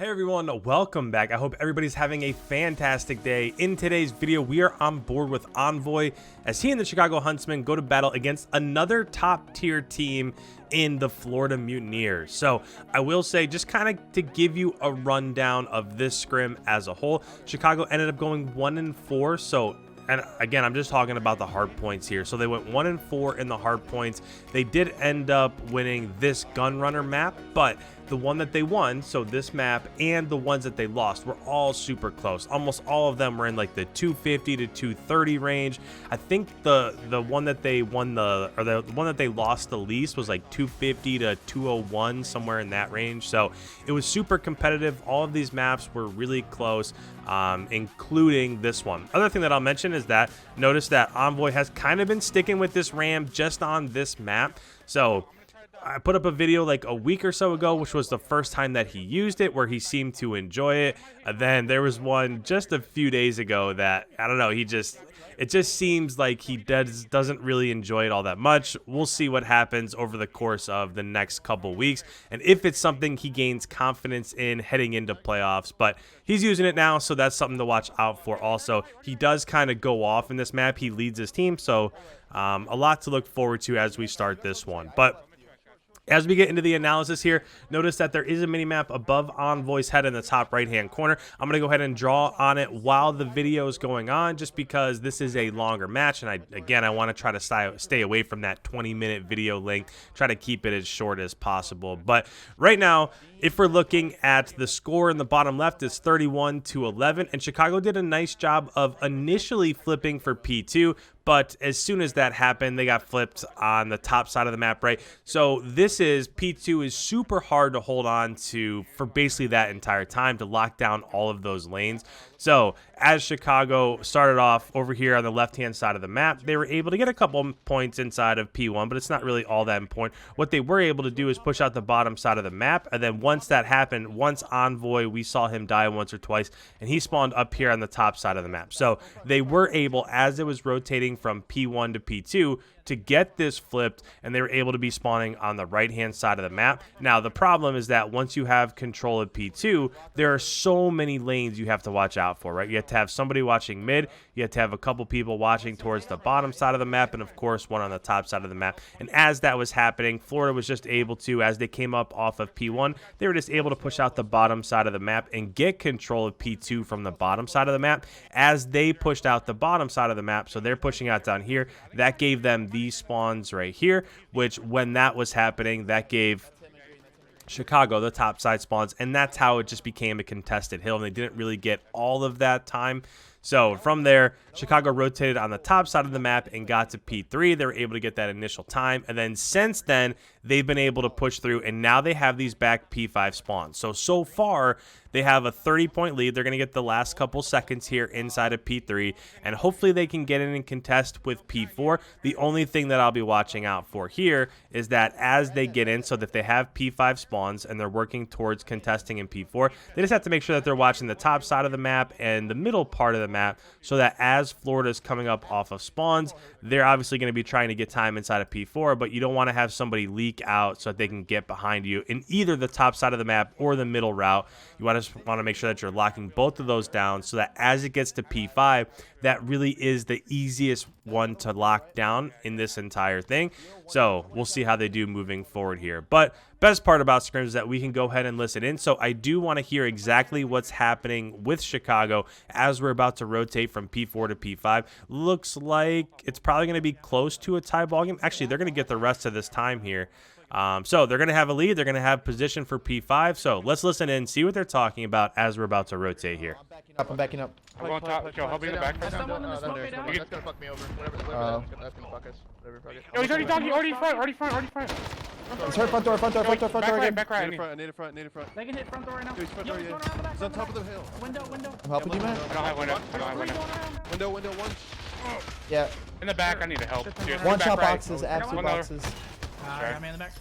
Hey everyone, welcome back. I hope everybody's having a fantastic day. In today's video, we are on board with Envoy as he and the Chicago Huntsmen go to battle against another top tier team in the Florida Mutineers. So I will say, just kind of to give you a rundown of this scrim as a whole, Chicago ended up going 1-4. So and again, I'm just talking about the hard points here. So they went 1-4 in the hard points. They did end up winning this gun runner map, but the one that they won, so this map, and the ones that they lost were all super close. Almost all of them were in like the 250 to 230 range. I think the one that they won the one that they lost the least was like 250 to 201, somewhere in that range. So it was super competitive. All of these maps were really close, including this one. Other thing that I'll mention is that notice that Envoy has kind of been sticking with this ram just on this map. So I put up a video like a week or so ago, which was the first time that he used it, where he seemed to enjoy it. And then there was one just a few days ago that, I don't know, it just seems like he doesn't really enjoy it all that much. We'll see what happens over the course of the next couple weeks, and if it's something he gains confidence in heading into playoffs. But he's using it now, so that's something to watch out for. Also, he does kind of go off in this map. He leads his team, so a lot to look forward to as we start this one. But as we get into the analysis here, notice that there is a mini-map above Envoy's head in the top right-hand corner. I'm going to go ahead and draw on it while the video is going on, just because this is a longer match. And I want to try to stay away from that 20-minute video length, try to keep it as short as possible. But right now, if we're looking at the score in the bottom left, it's 31-11, and Chicago did a nice job of initially flipping for P2, but as soon as that happened, they got flipped on the top side of the map, right? So P2 is super hard to hold on to for basically that entire time, to lock down all of those lanes. So as Chicago started off over here on the left-hand side of the map, they were able to get a couple points inside of P1, but it's not really all that important. What they were able to do is push out the bottom side of the map, and then once that happened, once Envoy, we saw him die once or twice, and he spawned up here on the top side of the map. So they were able, as it was rotating from P1 to P2, to get this flipped, and they were able to be spawning on the right-hand side of the map. Now, the problem is that once you have control of P2, there are so many lanes you have to watch out for, right? You have to have somebody watching mid, you have to have a couple people watching towards the bottom side of the map, and of course, one on the top side of the map. And as that was happening, Florida was just able to, as they came up off of P1, they were just able to push out the bottom side of the map and get control of P2 from the bottom side of the map as they pushed out the bottom side of the map. So they're pushing out down here. That gave them these spawns right here, which when that was happening, that gave Chicago the top side spawns, and that's how it just became a contested hill, and they didn't really get all of that time. So from there, Chicago rotated on the top side of the map and got to P3. They were able to get that initial time, and then since then, they've been able to push through, and now they have these back P5 spawns. So far, they have a 30-point lead. They're going to get the last couple seconds here inside of P3, and hopefully they can get in and contest with P4. The only thing that I'll be watching out for here is that as they get in, so that they have P5 spawns and they're working towards contesting in P4, they just have to make sure that they're watching the top side of the map and the middle part of the map, so that as Florida's coming up off of spawns, they're obviously going to be trying to get time inside of P4, but you don't want to have somebody leak out so that they can get behind you in either the top side of the map or the middle route. You want to make sure that you're locking both of those down, so that as it gets to P5, that really is the easiest one to lock down in this entire thing. So we'll see how they do moving forward here. But best part about scrims is that we can go ahead and listen in. So I do want to hear exactly what's happening with Chicago as we're about to rotate from P4 to P5. Looks like it's probably going to be close to a tie ball game. Actually, they're going to get the rest of this time here. So they're going to have a lead. They're going to have position for P5. So let's listen in, see what they're talking about as we're about to rotate here. I'm backing up. I'm going top. Joe, help me in the back. That's gonna fuck me over. That's gonna fuck us. Yo, he's already done. Already front. He's hurt front door again. Back right. Need a front. They can hit front door right now. He's front Yo, door, he's yeah. going around the back. He's on top of the hill. Window. I'm helping you, man. I don't have window. What's going on? Window one. Yeah. In the back, I need help. Dude, One back shot right. boxes, absolute One other. boxes. I'm in the back.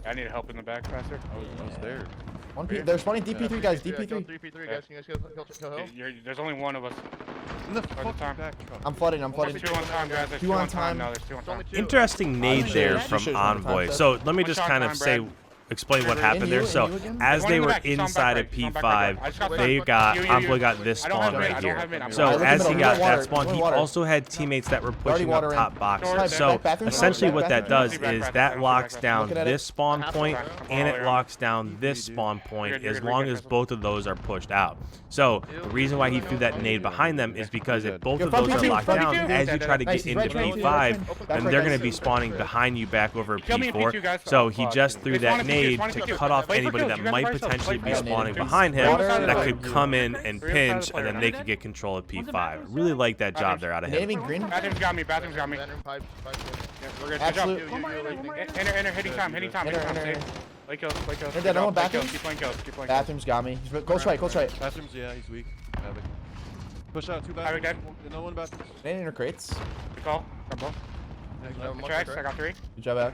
I need help in the back faster. I was there. They're spawning DP3, guys. DP3. 3v3, guys. Can you guys kill hill? There's only one of us. In the fucking fucking back. I'm flooding. There's two on time, guys. There's Two two on on time. time. No, there's two on time. Interesting nade there from Envoy. So let me just kind of say explain what happened In there. you So again? as One they in the were back, he's on back inside right, of he's on back right. I just got P5, they flanked. got You. Envoy got this I don't spawn have mid, right I don't here. have mid, I'm So Alright, look as at he the got middle, that water, spawn, he water. also had teammates that were pushing water up in. top box. Back So bathroom, essentially what that bathroom. does is that locks down Looking at it. this spawn point and it Alright. locks down this spawn point You're as good, long you're as good. both of those are pushed out. So the reason why he threw that nade behind them is because if both Yo, of those front are P2, locked front down, P2. as you try to Nice, get he's into right train, P5, right then train. they're Back going to be right, spawning behind you back over Kill me in P4. P2, guys. So Oh, he fuck. just threw It's that one in P2, nade it's one in to P2. cut off Wait for anybody kills, that you guys might by yourself. potentially Wait be for kills. spawning Two. behind him Water, that water. could come in and Three pinch, inside the and then player they now. could get control of P5. Really like that job there out of him. Naming green. Bathroom's got me, bathroom's got me. Bathroom, pipe, pipe, Yeah, we're good. Good Absolute. job. One more in, one more in. Enter, hitting time, hitting time, hitting time. Enter, Safe. enter. Play kills, play kills. Enter, Good no job, one play bathroom? kills, keep playing kills, keep playing kills. Bathroom's got me. Go straight, go straight. Bathrooms, yeah, he's weak. Havoc. Push out 2 Havoc bathrooms. dead. No one bathrooms. Naming or crates. Good call. Combo. Tracks, I got 3. Good job out.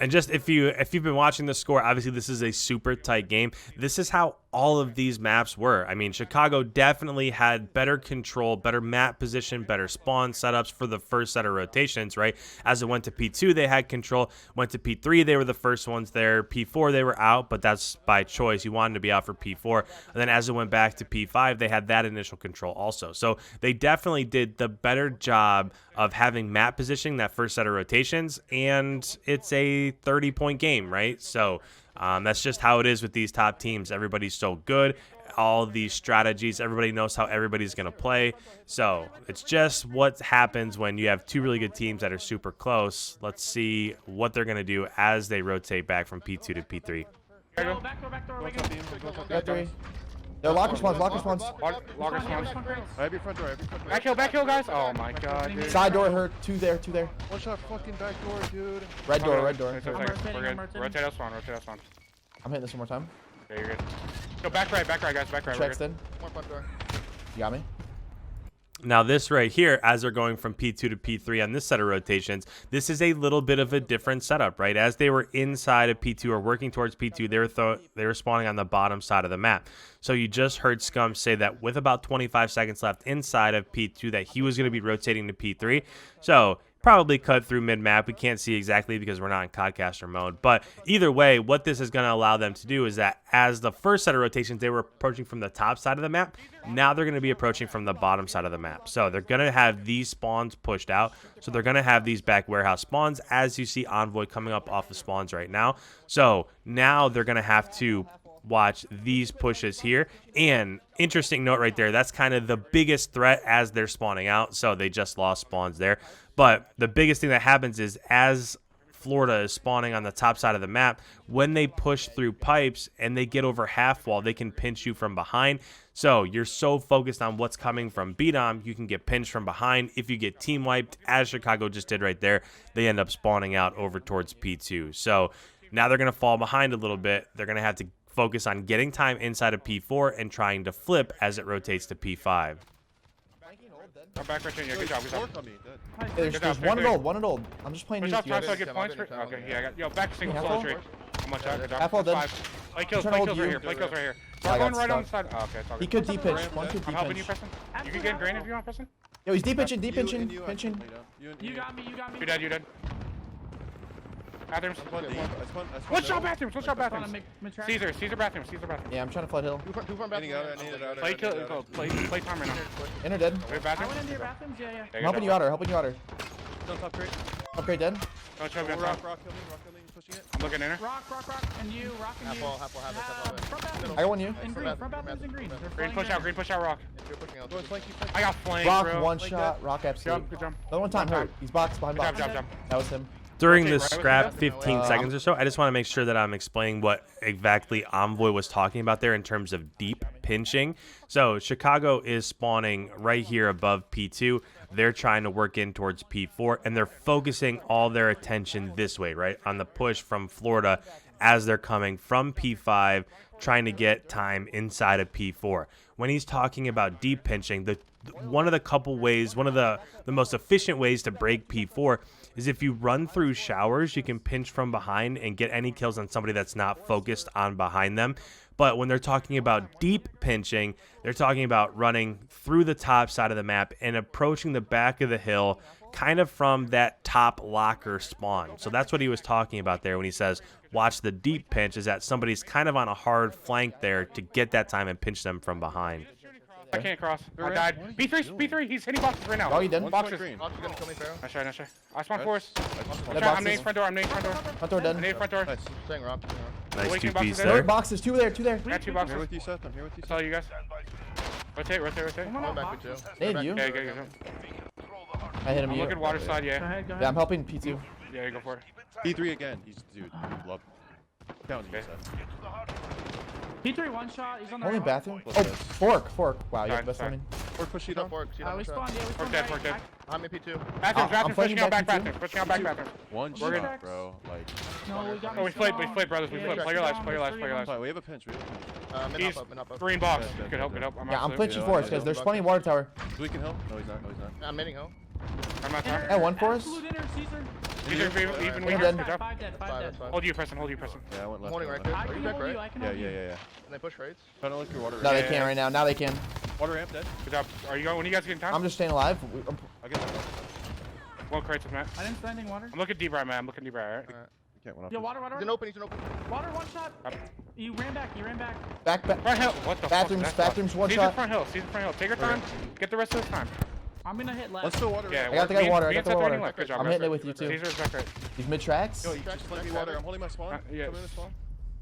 And just if you've been watching the score, obviously this is a super tight game. This is how all of these maps were. I mean, Chicago definitely had better control, better map position, better spawn setups for the first set of rotations, right? As it went to P2, they had control. Went to P3, they were the first ones there. P4, they were out, but that's by choice. You wanted to be out for P4. And then as it went back to P5, they had that initial control also. So they definitely did the better job of having map positioning that first set of rotations, and it's a 30-point game, right? So that's just how it is with these top teams. Everybody's so good. All these strategies, everybody knows how everybody's going to play. So it's just what happens when you have two really good teams that are super close. Let's see what they're going to do as they rotate back from P2 to P3. Back door, wake up. Got 3. Yo, locker spawns, locker spawns. Logger spawns. Every front door, every front door. Back hill, guys. Oh my god, dude. Side door hurt. 2 there, 2 there. One shot fucking back door, dude. Red door, red door. We're I'm rotating. good. Rotate out spawn, rotate out spawn. I'm hitting this one more time. Yeah, you're good. Go back right, guys, back right. We're Checks good. in. One front door. You got me? Now this right here, as they're going from P2 to P3 on this set of rotations, this is a little bit of a different setup, right? As they were inside of P2 or working towards P2, they were spawning on the bottom side of the map. So you just heard Scum say that with about 25 seconds left inside of P2 that he was going to be rotating to P3. So probably cut through mid-map. We can't see exactly because we're not in Codcaster mode. But either way, what this is going to allow them to do is that as the first set of rotations, they were approaching from the top side of the map. Now they're going to be approaching from the bottom side of the map. So they're going to have these spawns pushed out. So they're going to have these back warehouse spawns, as you see Envoy coming up off the spawns right now. So now they're going to have to watch these pushes here. And interesting note right there, that's kind of the biggest threat as they're spawning out. So they just lost spawns there. But the biggest thing that happens is as Florida is spawning on the top side of the map, when they push through pipes and they get over half wall, they can pinch you from behind. So you're so focused on what's coming from B-Dom, you can get pinched from behind. If you get team wiped, as Chicago just did right there, they end up spawning out over towards P2. So now they're going to fall behind a little bit. They're going to have to focus on getting time inside of P4 and trying to flip as it rotates to P5. I'm back right in. Yeah, good job, good job. Hey, there's Good job, one good. at old, one at old. I'm just playing Push new up, try with to you. get points. Okay, yeah, I got. Yo, back single Half floor wall? tree. How much? Good job. Half wall dead. 5. Play kills trying to right hold here. you. Play kills right here. I We're got going right on the stuck. side. Oh, okay, it's all He good. could deep pinch. One could I'm deep helping you, pinch. Preston. You can get granted if you want, Preston. Yo, he's deep pinching, pinching. You got me. You dead, you dead. Bathrooms. One One shot bathrooms, one shot Trying to bathrooms. make track. Caesar bathroom. Yeah, I'm trying to flood hill. Two front bathroom. Play kill, go. Play time right now. Inner dead. We have I bathrooms. went into your bathrooms. Yeah. Yeah, I'm good helping job. you out her, helping you out her. Top crate. Upgrade dead. Don't show me on Rock, top. rock, killing, pushing it. I'm looking in her. Rock, and you, rock and you. Half wall, Front bathroom. I got one you. In green. Front bathrooms in green. They're Green flying push there. out, rock. Doors flank you, I got flanked, Rock, bro. one Like shot. that. Rock absolute. Good jump. Another one time One hurt. He's box behind Good box. job. That was him. During Okay, this right with scrap, that? 15 seconds or so, I just want to make sure that I'm explaining what exactly Envoy was talking about there in terms of deep pinching. So Chicago is spawning right here above P2. They're trying to work in towards P4, and they're focusing all their attention this way, right, on the push from Florida as they're coming from P5, trying to get time inside of P4. When he's talking about deep pinching, one of the most efficient ways to break P4 is if you run through showers, you can pinch from behind and get any kills on somebody that's not focused on behind them. But when they're talking about deep pinching, they're talking about running through the top side of the map and approaching the back of the hill, kind of from that top locker spawn. So that's what he was talking about there when he says, watch the deep pinch, is that somebody's kind of on a hard flank there to get that time and pinch them from behind. I can't cross. I What died. are you B3, doing? B3, he's hitting boxes right now. Oh, you didn't? Boxes. Green. Box is gonna kill me, Pharaoh. Nice try, nice try. I spawn force. Dead I'm nading boxes. front door, I'm nading front door. Front door I dead. naded front door. Nice. Staying rock. Nice Awakening 2 boxes piece there. there. Boxes, two there, two there. I got 2 I'm boxes. here with you, Seth. I'm here with you, That's Seth. all you guys. Rotate, rotate, rotate. Someone I'm on back box. with you. Need you. Yeah, go. I hit him. I'm You. looking water side, Go yeah. ahead, go ahead. Yeah, I'm helping P2. Yeah, you go for it. P3 again. He's dude. Love. Down to you, Okay. Seth. P3 one shot. He's on the Only right. bathroom. Close Oh, this. fork. Wow, you have Sorry, the best sorry. timing. Or push sheet Go on. for it. We spawned. Yeah, we spawned. dead, right. we're dead. I'm in P2. Bathrooms, I'm bathrooms, fighting pushing out back back P2. bathrooms, pushing out back bathrooms. One We're good. shot, bro. Like, No, we got Oh, we me played, spawned. brothers. We Yeah, played. yeah, Play your lives, down, play your there's lives, three play your of lives. fine, we have a pinch. We have a pinch. Mid He's up, mid up. green box. Dead, Good help, dead, good help. I'm Yeah, I'm absolute. pushing Yeah, forest I because know. there's plenty of water tower. We can help. No, he's not. No, he's not. I'm midding home. I'm not tired. Yeah, one for us. Absolute inner, Caesar. These are even We're weaker. dead. Good job. Five dead, That's five fine, dead. that's fine. Hold you, Preston. Hold you, Preston. Yeah, I went I'm left. holding I right went there. I Are can you back hold right? you. I can left. hold you. Yeah. Can they push raids? Trying to look your water. No, they ramp. can't right now. Now they can. Water ramp dead. Good job. Are you going? When you guys getting time? I'm just staying alive. I guess. One crates with Matt. I didn't standing water. I'm looking deep right, man. I'm looking deep right. Alright. You can't win off. Yo, this. water. He's an open, he's an open. Water one shot. Up. You ran back. Back. Front hill. What the Bathrooms, fuck? bathrooms, one Caesar shot. front hill. Caesar front hill. Take your time. Get the rest of the time. I'm gonna hit left. Let's still water. Yeah. ramp. I got the guy me- water, I me got and the Seth are water. hitting left. Good job. I'm guys. hitting it with you too. Caesar's back right. These mid tracks. Yo, you just let me water. I'm holding my spawn. Yeah. Come in the spawn.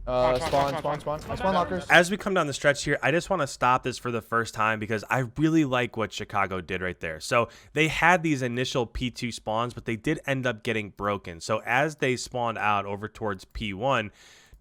Spawn. I spawn lockers. As we come down the stretch here, I just want to stop this for the first time because I really like what Chicago did right there. So they had these initial P2 spawns, but they did end up getting broken. So as they spawned out over towards P1,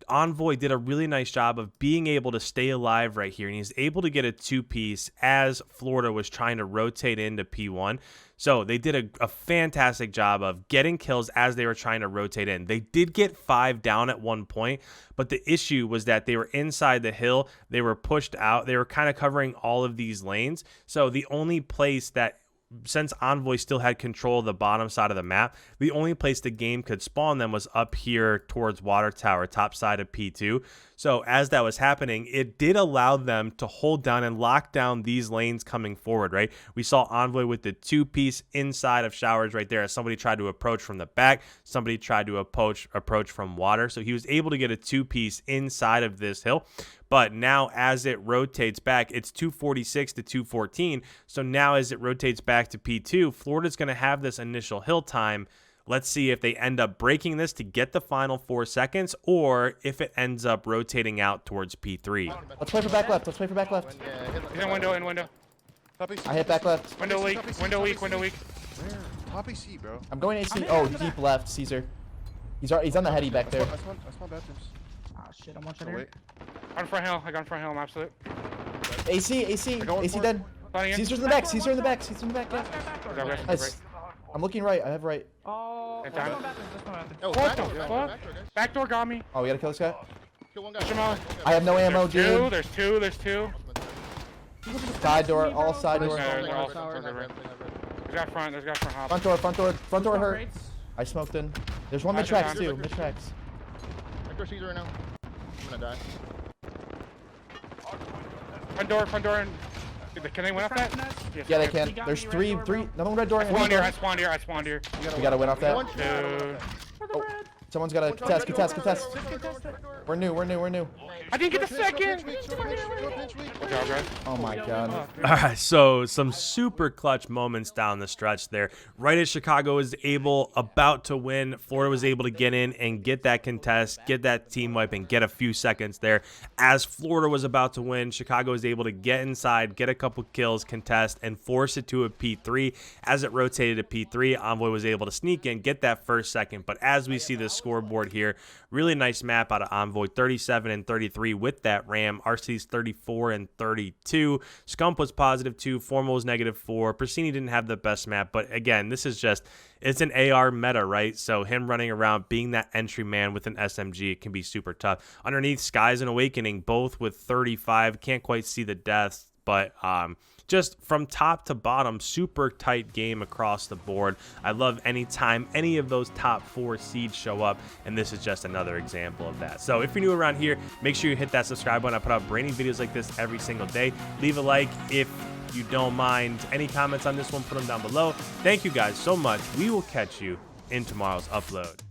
Envoy did a really nice job of being able to stay alive right here, and he's able to get a 2-piece as Florida was trying to rotate into P1. So they did a fantastic job of getting kills as they were trying to rotate in. They did get 5 down at one point, but the issue was that they were inside the hill. They were pushed out. They were kind of covering all of these lanes. So the only place that, since Envoy still had control of the bottom side of the map, the only place the game could spawn them was up here towards Water Tower, top side of P2. So as that was happening, it did allow them to hold down and lock down these lanes coming forward, right? We saw Envoy with the 2-piece inside of showers right there as somebody tried to approach from the back, somebody tried to approach from water. So he was able to get a 2-piece inside of this hill. But now as it rotates back, it's 246 to 214. So now as it rotates back to P2, Florida's going to have this initial hill time. Let's see if they end up breaking this to get the final 4 seconds or if it ends up rotating out towards P3. Let's play for back left. Let's play for back left. He's in window, in window. Copy. I hit back left. Window weak, window weak, window weak. Where? Copy C, bro. I'm going AC. I'm Oh, in the deep back. left, Caesar. He's on the heady back there. I spawn bathrooms. Ah, shit. I'm watching Oh, here. wait. On front hill. I got on front hill. I'm absolute. AC I got one AC for dead. Planning in. Caesar's in the back. Caesar in the back. Caesar in the back. Yeah. Good job, guys. Nice. I'm looking right. I have right. Oh, Hey, let's time. go bathrooms. Let's go bathrooms. Oh, What back the door, back fuck? door, back door, guys. Backdoor got me. Oh, we gotta kill this guy. Kill one guy. Push him out. I have no ammo, There's two, dude. there's two, there's two. Side door. All side door. Yeah, Thing they're all I've read, they're thing red. I've read. There's got front, there's got front hop. Front door. Front door hurt. Crates. I smoked in. There's one mid Nice, tracks nice. too. Mid tracks. Vector Caesar right now. I'm gonna die. Front door, and... Can they win off that? Yes, Yeah, they okay. can. He got There's me, three. red door, bro. Another one red door. I and spawned one here, door. I spawned here, I spawned here. We gotta win off that. One shot. Dude. For the Oh. red. Someone's gotta contest. We're new. I didn't get the second! Pinch Good weak. job, guys. Oh my god. All right, so some super clutch moments down the stretch there. Right as Chicago was about to win, Florida was able to get in and get that contest, get that team wipe, and get a few seconds there. As Florida was about to win, Chicago was able to get inside, get a couple kills, contest, and force it to a P3. As it rotated to P3, Envoy was able to sneak in, get that first second. But as we see the scoreboard here, really nice map out of Envoy, 37 and 33 with that Ram. RC's 34 and 32. Scump was positive 2. Formal was negative 4. Persini didn't have the best map, but again, this is just, it's an AR meta, right? So him running around, being that entry man with an SMG, it can be super tough. Underneath, Skies and Awakening, both with 35. Can't quite see the deaths. But just from top to bottom, super tight game across the board. I love anytime any of those top 4 seeds show up, and this is just another example of that. So if you're new around here, make sure you hit that subscribe button. I put out brand new videos like this every single day. Leave a like if you don't mind. Any comments on this one, put them down below. Thank you guys so much. We will catch you in tomorrow's upload.